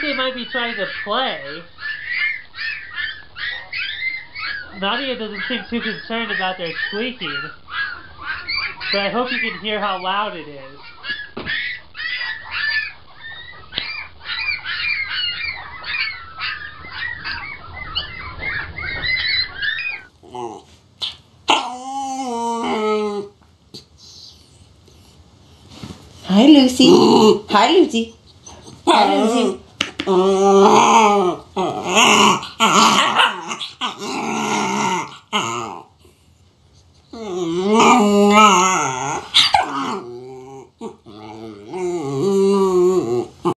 they might be trying to play. Nadia doesn't seem too concerned about their squeaking, but I hope you can hear how loud it is. Hi, Lucy. Hi, Lucy. Hi, Lucy.